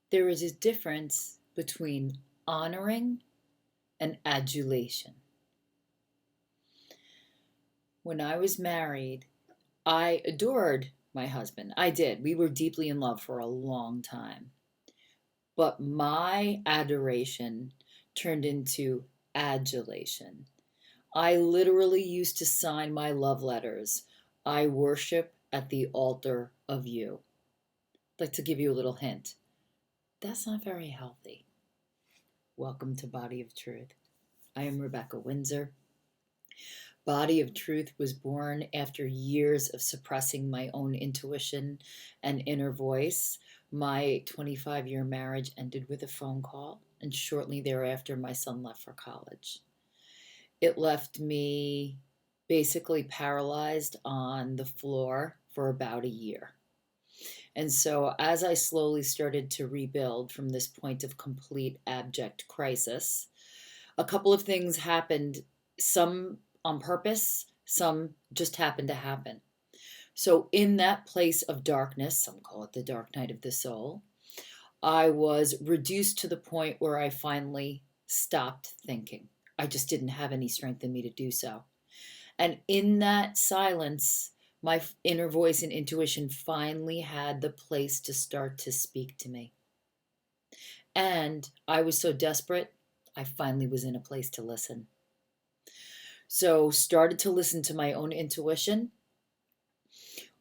There is a difference between honoring and adulation. When I was married, I adored my husband. I did. We were deeply in love for a long time. But my adoration turned into adulation. I literally used to sign my love letters. I worship at the altar of you. I'd like to give you a little hint. That's not very healthy. Welcome to Body of Truth. I am Rebecca Windsor. Body of Truth was born after years of suppressing my own intuition and inner voice. My 25-year marriage ended with a phone call, and shortly thereafter, my son left for college. It left me basically paralyzed on the floor for about a year. And so, as I slowly started to rebuild from this point of complete abject crisis, a couple of things happened, some on purpose, some just happened to happen. So, in that place of darkness, some call it the dark night of the soul, I was reduced to the point where I finally stopped thinking. I just didn't have any strength in me to do so. And in that silence, my inner voice and intuition finally had the place to start to speak to me. And I was so desperate, I finally was in a place to listen. So, started to listen to my own intuition.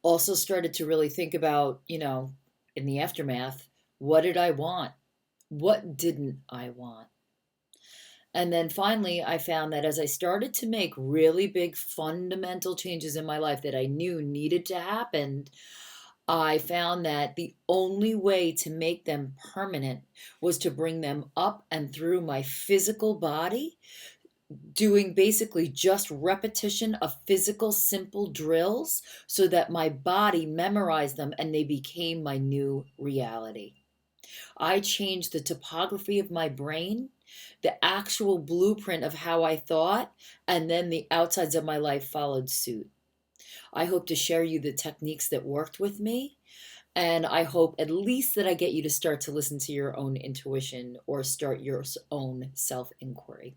Also, started to really think about, in the aftermath, what did I want? What didn't I want? And then finally, I found that as I started to make really big fundamental changes in my life that I knew needed to happen, I found that the only way to make them permanent was to bring them up and through my physical body, doing basically just repetition of physical simple drills so that my body memorized them and they became my new reality. I changed the topography of my brain, the actual blueprint of how I thought, and then the outsides of my life followed suit. I hope to share you the techniques that worked with me, and I hope at least that I get you to start to listen to your own intuition or start your own self inquiry.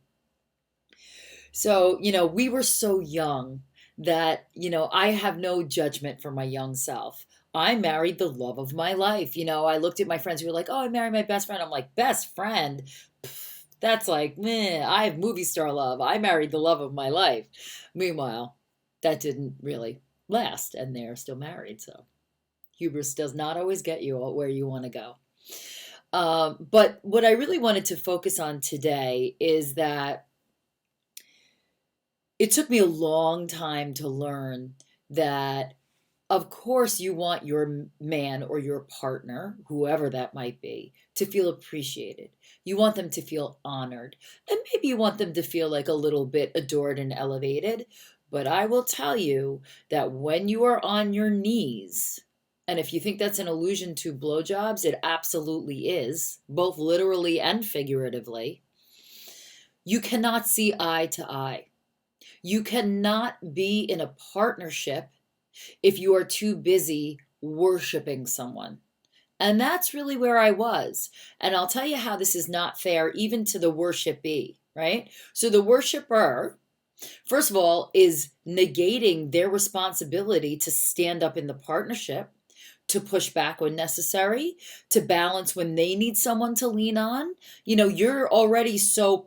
So, we were so young that, I have no judgment for my young self. I married the love of my life. I looked at my friends who were like, oh, I married my best friend. I'm like, best friend? Pff, that's like, meh, I have movie star love. I married the love of my life. Meanwhile, that didn't really last, and they're still married. So hubris does not always get you where you want to go. But what I really wanted to focus on today is that it took me a long time to learn that, of course, you want your man or your partner, whoever that might be, to feel appreciated. You want them to feel honored. And maybe you want them to feel like a little bit adored and elevated. But I will tell you that when you are on your knees, and if you think that's an allusion to blowjobs, it absolutely is, both literally and figuratively, you cannot see eye to eye. You cannot be in a partnership if you are too busy worshiping someone. And that's really where I was. And I'll tell you how this is not fair, even to the worshipee, right? So the worshiper, first of all, is negating their responsibility to stand up in the partnership, to push back when necessary, to balance when they need someone to lean on. You're already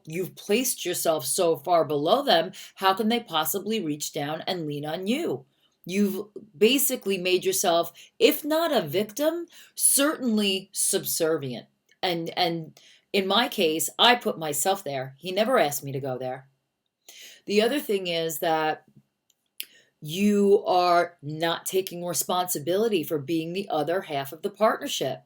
you've placed yourself so far below them. How can they possibly reach down and lean on you? You've basically made yourself, if not a victim, certainly subservient. And in my case, I put myself there. He never asked me to go there. The other thing is that you are not taking responsibility for being the other half of the partnership.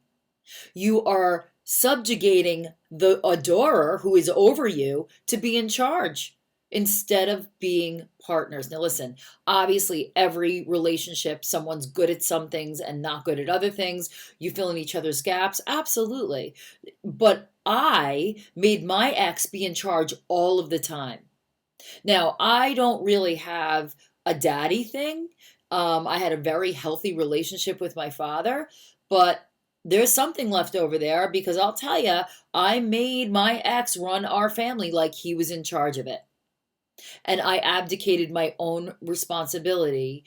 You are subjugating the adorer who is over you to be in charge instead of being partners. Now, listen, obviously, every relationship, someone's good at some things and not good at other things. You fill in each other's gaps. Absolutely. But I made my ex be in charge all of the time. Now, I don't really have a daddy thing. I had a very healthy relationship with my father, but There's something left over there because I'll tell you, I made my ex run our family like he was in charge of it. And I abdicated my own responsibility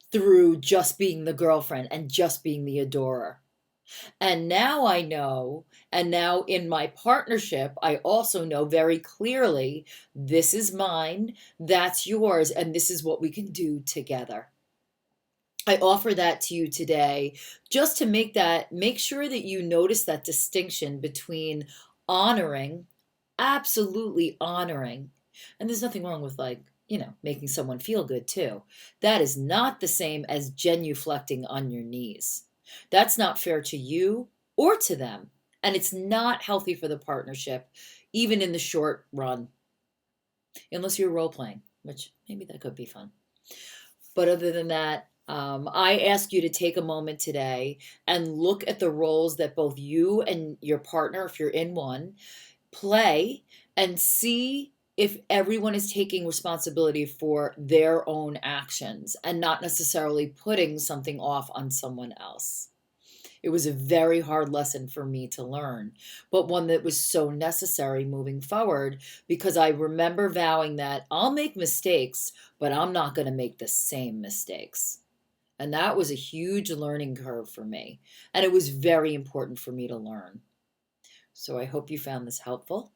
through just being the girlfriend and just being the adorer. And now I know, and now in my partnership, I also know very clearly this is mine, that's yours, and this is what we can do together. I offer that to you today just to make sure that you notice that distinction between honoring, absolutely honoring, and there's nothing wrong with, like, making someone feel good too. That is not the same as genuflecting on your knees. That's not fair to you or to them. And it's not healthy for the partnership, even in the short run, unless you're role playing, which maybe that could be fun. But other than that, I ask you to take a moment today and look at the roles that both you and your partner, if you're in one, play, and see if everyone is taking responsibility for their own actions and not necessarily putting something off on someone else. It was a very hard lesson for me to learn, but one that was so necessary moving forward because I remember vowing that I'll make mistakes, but I'm not going to make the same mistakes. And that was a huge learning curve for me. And it was very important for me to learn. So I hope you found this helpful.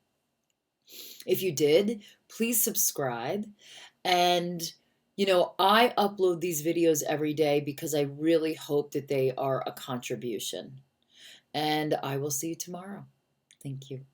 If you did, please subscribe. And, I upload these videos every day because I really hope that they are a contribution. And I will see you tomorrow. Thank you.